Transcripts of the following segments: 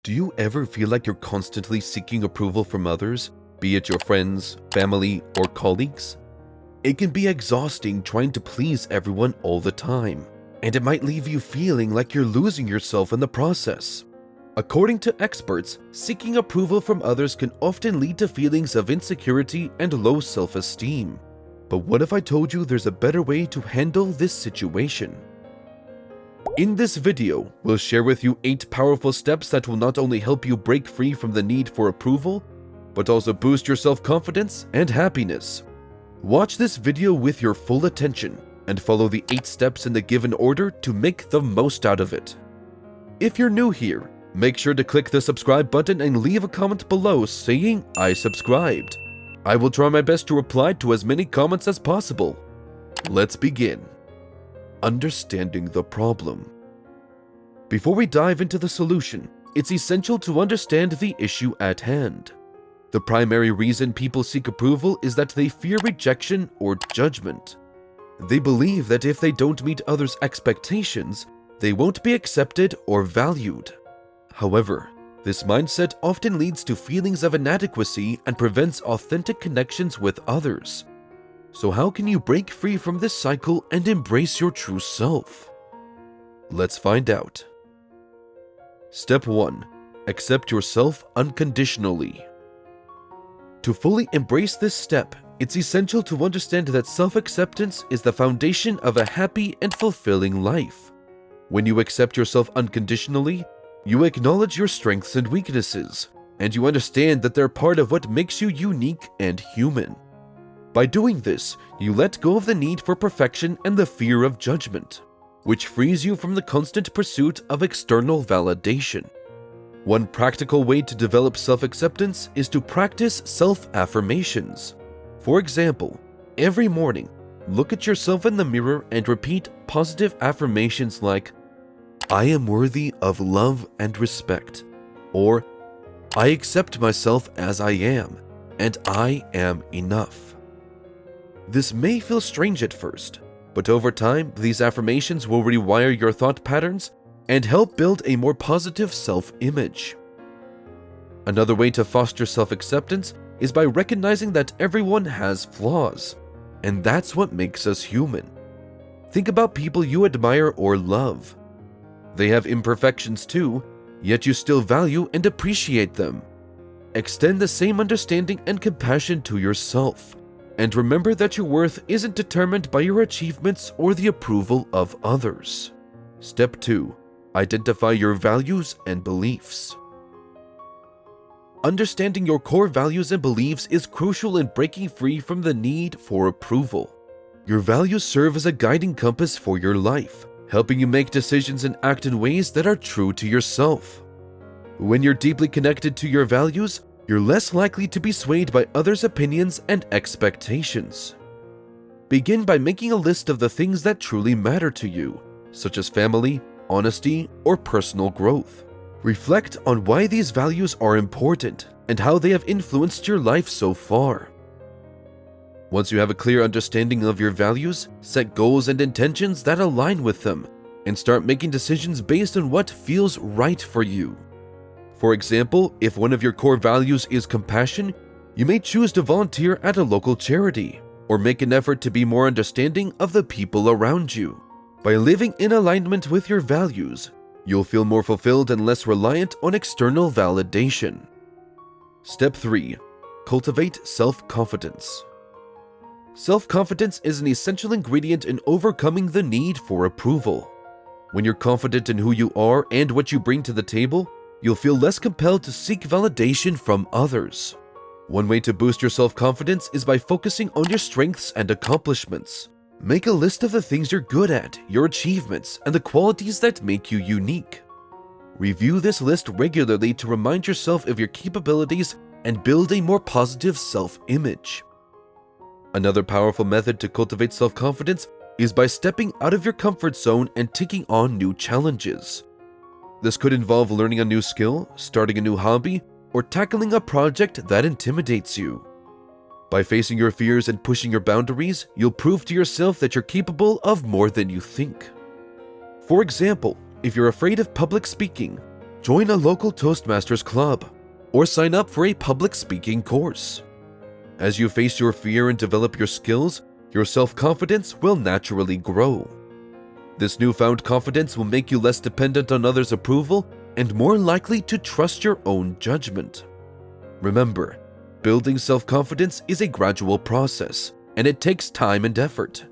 Do you ever feel like you're constantly seeking approval from others, be it your friends, family, or colleagues? It can be exhausting trying to please everyone all the time, and it might leave you feeling like you're losing yourself in the process. According to experts, seeking approval from others can often lead to feelings of insecurity and low self-esteem. But what if I told you there's a better way to handle this situation? In this video, we'll share with you 8 powerful steps that will not only help you break free from the need for approval, but also boost your self-confidence and happiness. Watch this video with your full attention and follow the 8 steps in the given order to make the most out of it. If you're new here, make sure to click the subscribe button and leave a comment below saying I subscribed. I will try my best to reply to as many comments as possible. Let's begin. Understanding the problem. Before we dive into the solution, it's essential to understand the issue at hand. The primary reason people seek approval is that they fear rejection or judgment. They believe that if they don't meet others' expectations, they won't be accepted or valued. However, this mindset often leads to feelings of inadequacy and prevents authentic connections with others. So how can you break free from this cycle and embrace your true self? Let's find out. Step 1. Accept yourself unconditionally. To fully embrace this step, it's essential to understand that self-acceptance is the foundation of a happy and fulfilling life. When you accept yourself unconditionally, you acknowledge your strengths and weaknesses, and you understand that they're part of what makes you unique and human. By doing this, you let go of the need for perfection and the fear of judgment, which frees you from the constant pursuit of external validation. One practical way to develop self-acceptance is to practice self-affirmations. For example, every morning, look at yourself in the mirror and repeat positive affirmations like, I am worthy of love and respect, or I accept myself as I am, and I am enough. This may feel strange at first, but over time, these affirmations will rewire your thought patterns and help build a more positive self-image. Another way to foster self-acceptance is by recognizing that everyone has flaws, and that's what makes us human. Think about people you admire or love. They have imperfections too, yet you still value and appreciate them. Extend the same understanding and compassion to yourself. And remember that your worth isn't determined by your achievements or the approval of others. Step 2. Identify your values and beliefs. Understanding your core values and beliefs is crucial in breaking free from the need for approval. Your values serve as a guiding compass for your life, helping you make decisions and act in ways that are true to yourself. When you're deeply connected to your values, you're less likely to be swayed by others' opinions and expectations. Begin by making a list of the things that truly matter to you, such as family, honesty, or personal growth. Reflect on why these values are important and how they have influenced your life so far. Once you have a clear understanding of your values, set goals and intentions that align with them, and start making decisions based on what feels right for you. For example, if one of your core values is compassion, you may choose to volunteer at a local charity, or make an effort to be more understanding of the people around you. By living in alignment with your values, you'll feel more fulfilled and less reliant on external validation. Step 3. Cultivate self-confidence. Self-confidence is an essential ingredient in overcoming the need for approval. When you're confident in who you are and what you bring to the table, you'll feel less compelled to seek validation from others. One way to boost your self-confidence is by focusing on your strengths and accomplishments. Make a list of the things you're good at, your achievements, and the qualities that make you unique. Review this list regularly to remind yourself of your capabilities and build a more positive self-image. Another powerful method to cultivate self-confidence is by stepping out of your comfort zone and taking on new challenges. This could involve learning a new skill, starting a new hobby, or tackling a project that intimidates you. By facing your fears and pushing your boundaries, you'll prove to yourself that you're capable of more than you think. For example, if you're afraid of public speaking, join a local Toastmasters club, or sign up for a public speaking course. As you face your fear and develop your skills, your self-confidence will naturally grow. This newfound confidence will make you less dependent on others' approval and more likely to trust your own judgment. Remember, building self-confidence is a gradual process, and it takes time and effort.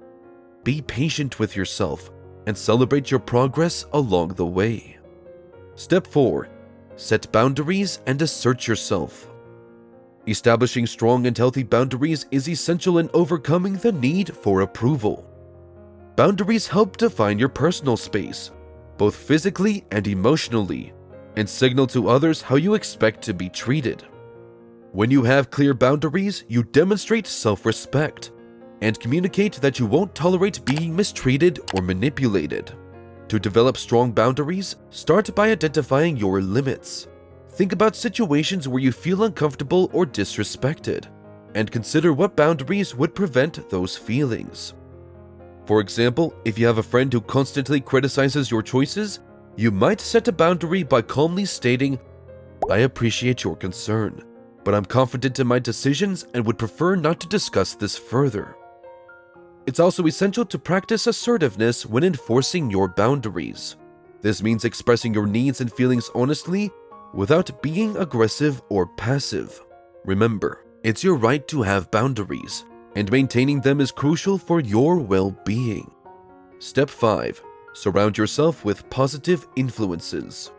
Be patient with yourself and celebrate your progress along the way. Step 4. Set boundaries and assert yourself. Establishing strong and healthy boundaries is essential in overcoming the need for approval. Boundaries help define your personal space, both physically and emotionally, and signal to others how you expect to be treated. When you have clear boundaries, you demonstrate self-respect and communicate that you won't tolerate being mistreated or manipulated. To develop strong boundaries, start by identifying your limits. Think about situations where you feel uncomfortable or disrespected, and consider what boundaries would prevent those feelings. For example, if you have a friend who constantly criticizes your choices, you might set a boundary by calmly stating, "I appreciate your concern, but I'm confident in my decisions and would prefer not to discuss this further." It's also essential to practice assertiveness when enforcing your boundaries. This means expressing your needs and feelings honestly without being aggressive or passive. Remember, it's your right to have boundaries, and maintaining them is crucial for your well-being. Step 5. Surround yourself with positive influences.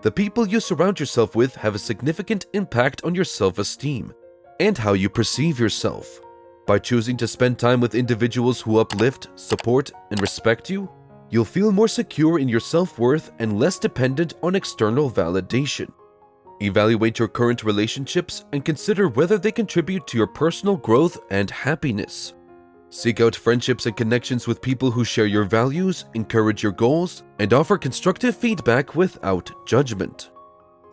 The people you surround yourself with have a significant impact on your self-esteem and how you perceive yourself. By choosing to spend time with individuals who uplift, support, and respect you, you'll feel more secure in your self-worth and less dependent on external validation. Evaluate your current relationships and consider whether they contribute to your personal growth and happiness. Seek out friendships and connections with people who share your values, encourage your goals, and offer constructive feedback without judgment.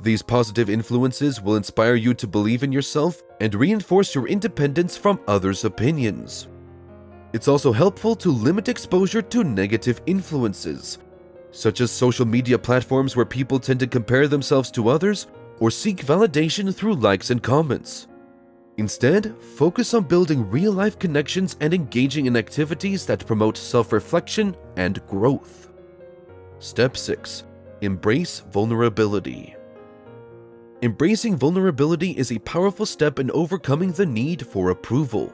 These positive influences will inspire you to believe in yourself and reinforce your independence from others' opinions. It's also helpful to limit exposure to negative influences, such as social media platforms where people tend to compare themselves to others or seek validation through likes and comments. Instead, focus on building real-life connections and engaging in activities that promote self-reflection and growth. Step 6. Embrace vulnerability. Embracing vulnerability is a powerful step in overcoming the need for approval.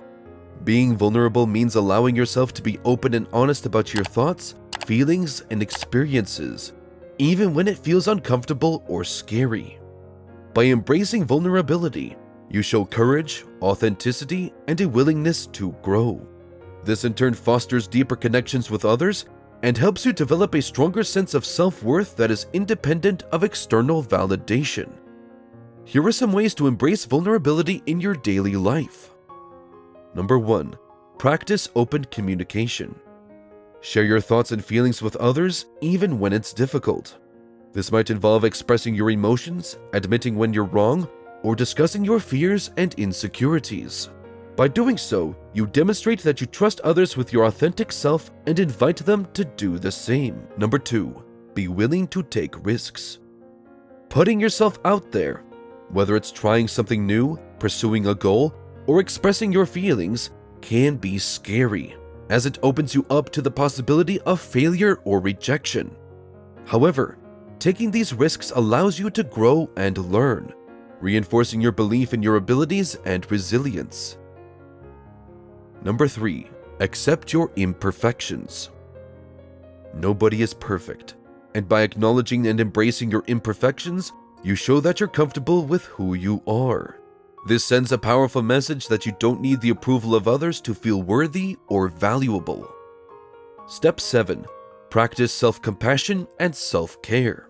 Being vulnerable means allowing yourself to be open and honest about your thoughts, feelings, and experiences, even when it feels uncomfortable or scary. By embracing vulnerability, you show courage, authenticity, and a willingness to grow. This in turn fosters deeper connections with others and helps you develop a stronger sense of self-worth that is independent of external validation. Here are some ways to embrace vulnerability in your daily life. Number 1. Practice open communication. Share your thoughts and feelings with others, even when it's difficult. This might involve expressing your emotions, admitting when you're wrong, or discussing your fears and insecurities. By doing so, you demonstrate that you trust others with your authentic self and invite them to do the same. Number 2. Be willing to take risks. Putting yourself out there, whether it's trying something new, pursuing a goal, or expressing your feelings, can be scary, as it opens you up to the possibility of failure or rejection. However, taking these risks allows you to grow and learn, reinforcing your belief in your abilities and resilience. Number 3. Accept your imperfections. Nobody is perfect, and by acknowledging and embracing your imperfections, you show that you're comfortable with who you are. This sends a powerful message that you don't need the approval of others to feel worthy or valuable. Step 7. Practice self-compassion and self-care.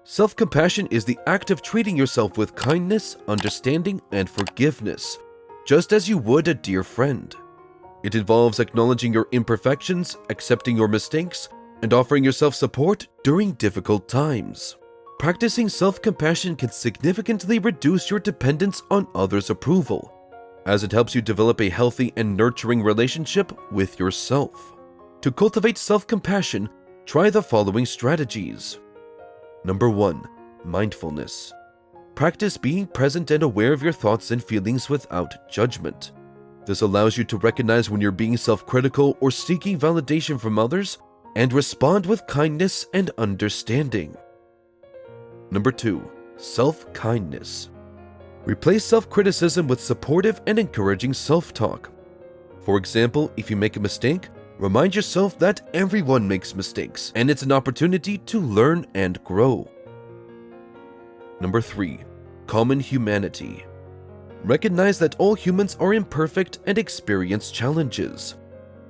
Self-compassion is the act of treating yourself with kindness, understanding, and forgiveness, just as you would a dear friend. It involves acknowledging your imperfections, accepting your mistakes, and offering yourself support during difficult times. Practicing self-compassion can significantly reduce your dependence on others' approval, as it helps you develop a healthy and nurturing relationship with yourself. To cultivate self-compassion, try the following strategies. Number 1. Mindfulness. Practice being present and aware of your thoughts and feelings without judgment. This allows you to recognize when you're being self-critical or seeking validation from others and respond with kindness and understanding. Number 2. Self-kindness. Replace self-criticism with supportive and encouraging self-talk. For example, if you make a mistake, remind yourself that everyone makes mistakes and it's an opportunity to learn and grow. Number 3. Common humanity. Recognize that all humans are imperfect and experience challenges.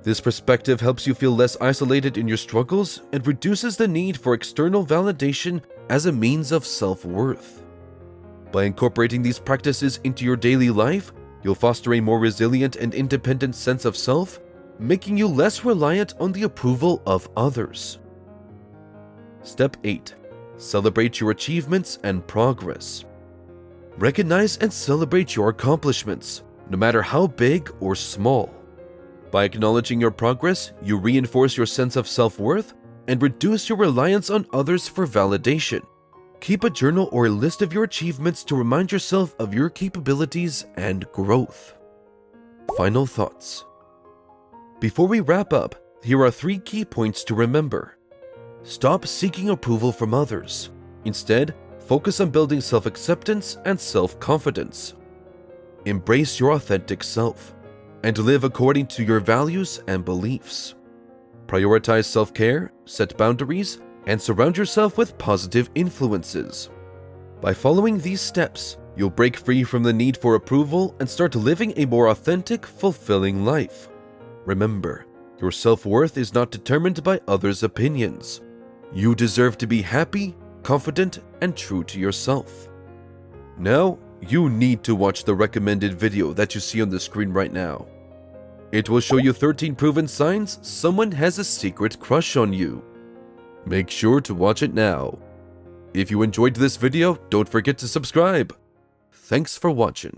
This perspective helps you feel less isolated in your struggles and reduces the need for external validation as a means of self-worth. By incorporating these practices into your daily life, you'll foster a more resilient and independent sense of self, making you less reliant on the approval of others. Step 8. Celebrate your achievements and progress. Recognize and celebrate your accomplishments, no matter how big or small. By acknowledging your progress, you reinforce your sense of self-worth and reduce your reliance on others for validation. Keep a journal or a list of your achievements to remind yourself of your capabilities and growth. Final thoughts. Before we wrap up, here are 3 key points to remember. Stop seeking approval from others. Instead, focus on building self-acceptance and self-confidence. Embrace your authentic self and live according to your values and beliefs. Prioritize self-care, set boundaries, and surround yourself with positive influences. By following these steps, you'll break free from the need for approval and start living a more authentic, fulfilling life. Remember, your self-worth is not determined by others' opinions. You deserve to be happy, confident, and true to yourself. Now, you need to watch the recommended video that you see on the screen right now. It will show you 13 proven signs someone has a secret crush on you. Make sure to watch it now. If you enjoyed this video, don't forget to subscribe. Thanks for watching.